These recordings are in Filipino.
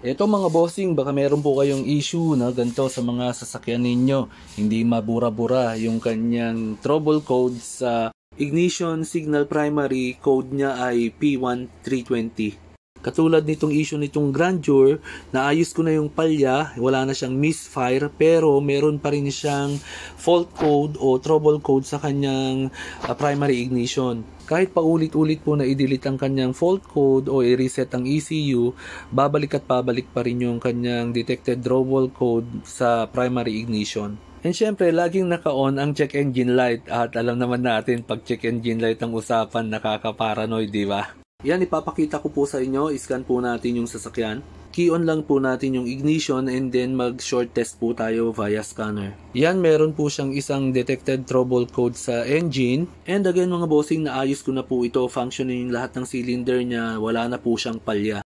Eto mga bossing, baka meron po kayong issue na ganito sa mga sasakyan ninyo. Hindi mabura-bura yung kanyang trouble code sa ignition signal primary, code niya ay P1320. Katulad nitong issue nitong Grandeur, naayos ko na yung palya, wala na siyang misfire, pero meron pa rin siyang fault code o trouble code sa kanyang primary ignition. Kahit paulit-ulit po na i-delete ang kanyang fault code o i-reset ang ECU, babalik at pabalik pa rin yung kanyang detected trouble code sa primary ignition. And syempre, laging naka-on ang check engine light at alam naman natin pag check engine light ang usapan, nakaka-paranoid, di ba? Yan, ipapakita ko po sa inyo. Iscan po natin yung sasakyan. Key on lang po natin yung ignition and then mag-short test po tayo via scanner. Yan, meron po siyang isang detected trouble code sa engine. And again mga bossing, naayos ko na po ito. Functioning lahat ng cylinder niya. Wala na po siyang palya.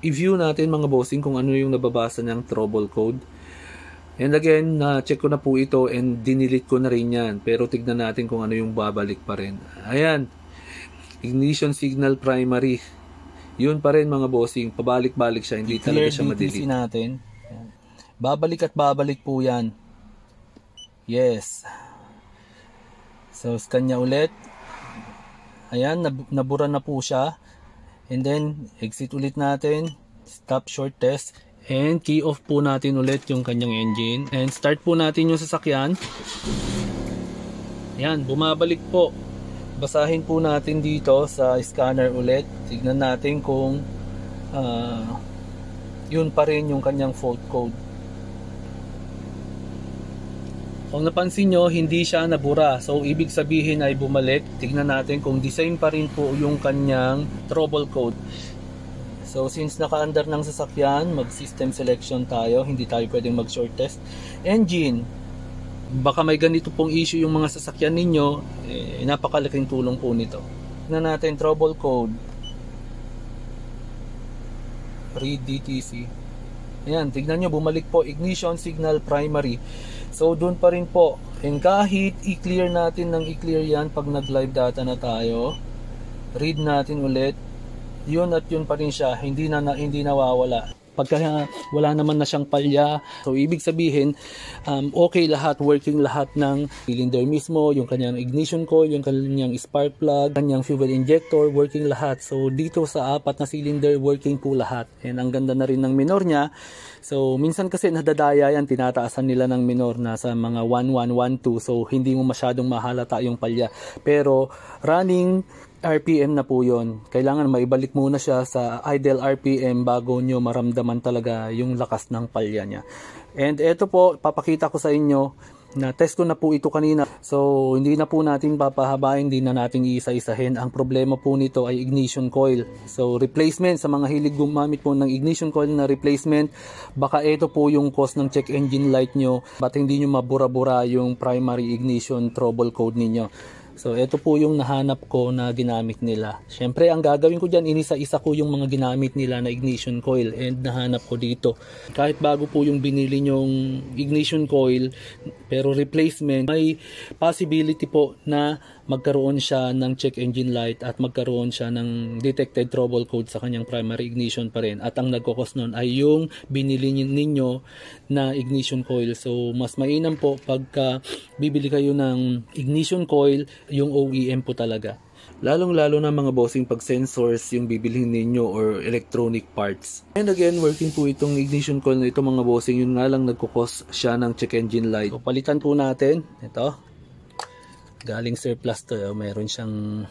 I-view natin mga bossing kung ano yung nababasa niyang trouble code. And again, na-check ko na po ito and dinilit ko na rin yan. Pero tignan natin kung ano yung babalik pa rin. Ayan. Ignition signal primary. Yun pa rin mga bossing, pabalik-balik siya, hindi talaga siya ma-delete. Natin. Babalik at babalik po yan. Yes. So scan niya ulit. Ayan, nabura na po siya. And then exit ulit natin. Stop short test. And key off po natin ulit yung kanyang engine. And start po natin yung sasakyan. Ayan, bumabalik po. Basahin po natin dito sa scanner ulit. Tignan natin kung yun pa rin yung kanyang fault code. Kung napansin nyo, hindi siya nabura. So, ibig sabihin ay bumalik. Tignan natin kung the same pa rin po yung kanyang trouble code. So, since naka-under ng sasakyan, mag-system selection tayo. Hindi tayo pwedeng mag-short test. Engine. Baka may ganito pong issue yung mga sasakyan ninyo, napakalaking tulong po nito. Tignan natin trouble code. Read DTC. Ayan, tignan nyo, bumalik po ignition signal primary. So doon pa rin po. And kahit i-clear natin ng i-clear yan pag nag-live data na tayo, read natin ulit. Yun at yun pa rin siya, hindi nawawala. Pagka wala naman na siyang palya, so ibig sabihin okay lahat, working lahat ng cylinder mismo, yung kanyang ignition coil, yung kanyang spark plug, kanyang fuel injector, working lahat. So dito sa apat na cylinder, working po lahat. And ang ganda na rin ng minor niya. So minsan kasi nadadaya yan, tinataasan nila ng minor na sa mga 1112, so hindi mo masyadong mahalata yung palya. Pero running RPM na po yon. Kailangan maibalik muna siya sa idle RPM bago nyo maramdaman talaga yung lakas ng palya niya. And eto po, papakita ko sa inyo na test ko na po ito kanina. So hindi na po natin papahabain, hindi na natin iisa-isahin. Ang problema po nito ay ignition coil. So replacement, sa mga hilig gumamit po ng ignition coil na replacement, baka ito po yung cause ng check engine light nyo, ba't hindi nyo mabura-bura yung primary ignition trouble code ninyo. So, ito po yung nahanap ko na ginamit nila. Siyempre, ang gagawin ko dyan, inisa-isa ko yung mga ginamit nila na ignition coil and nahanap ko dito. Kahit bago po yung binili nyong ignition coil, pero replacement, may possibility po na magkaroon siya ng check engine light at magkaroon siya ng detected trouble code sa kanyang primary ignition pa rin. At ang nagkakos nun ay yung binili ninyo na ignition coil. So, mas mainam po pagka bibili kayo ng ignition coil, yung OEM po talaga. Lalong-lalo na mga bossing pag sensors yung bibilhin ninyo or electronic parts. And again, working po itong ignition coil na ito mga bossing, yun nga lang nagkukos siya ng check engine light. So, palitan po natin. Ito. Galing surplus to. Meron siyang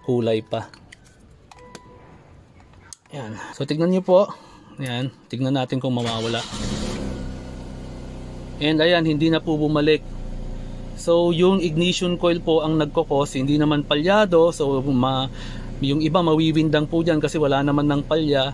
kulay pa. Yan. So, tignan nyo po. Yan. Tignan natin kung mawawala. And ayan, hindi na po bumalik. So yung ignition coil po ang nagkokos, hindi naman palyado. So yung iba mawiwindang po dyan kasi wala naman ng palya.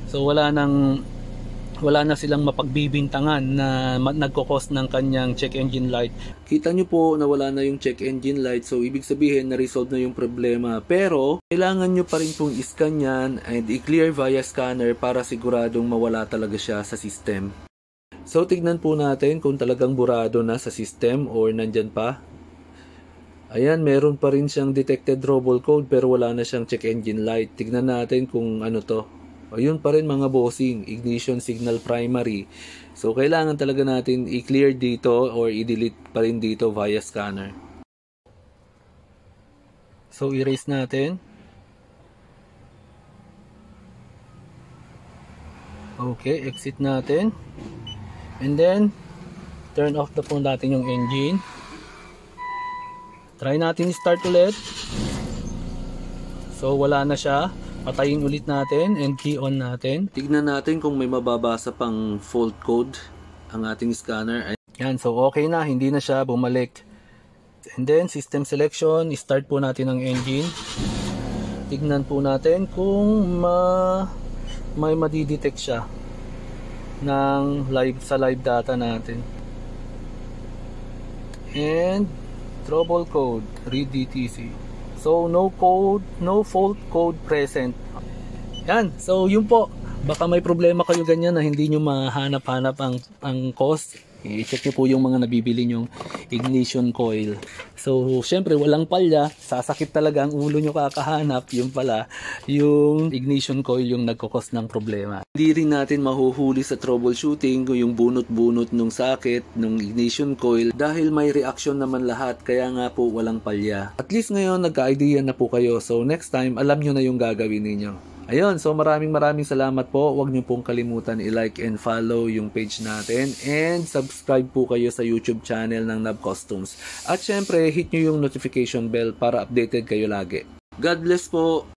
So wala na silang mapagbibintangan na nagkokos ng kanyang check engine light. Kita nyo po na wala na yung check engine light. So ibig sabihin na-resolve na yung problema. Pero kailangan nyo pa rin pong i-scan yan and i-clear via scanner para siguradong mawala talaga siya sa system. So tignan po natin kung talagang burado na sa system or nandyan pa. Ayan, meron pa rin siyang detected trouble code pero wala na siyang check engine light. Tignan natin kung ano to. O yun pa rin mga bossing, ignition signal primary. So kailangan talaga natin i-clear dito or i-delete pa rin dito via scanner. So erase natin. Okay, exit natin. And then turn off na po natin yung engine. Try natin i-start ulit. So wala na siya. Patayin ulit natin and key on natin. Tignan natin kung may mababasa pang fault code ang ating scanner. Yan, so okay na, hindi na siya bumalik. And then system selection, start po natin ang engine. Tignan po natin kung may madidetect siya ng sa live data natin. And trouble code, read DTC. So no fault code present. Yan, so yun po. Baka may problema kayo ganyan na hindi nyo mahanap-hanap ang cause. I-check nyo po yung mga nabibili nyong ignition coil. So syempre walang palya, sasakit talaga ang ulo nyo kakahanap. Yung pala, yung ignition coil yung nagkakos ng problema. Hindi rin natin mahuhuli sa troubleshooting kung yung bunot-bunot nung sakit nung ignition coil dahil may reaction naman lahat, kaya nga po walang palya. At least ngayon nagka-idea na po kayo, so next time alam nyo na yung gagawin ninyo. Ayun, so maraming salamat po. Huwag niyo pong kalimutan i-like and follow yung page natin and subscribe po kayo sa YouTube channel ng Nab Customs. At syempre, hit nyo yung notification bell para updated kayo lagi. God bless po!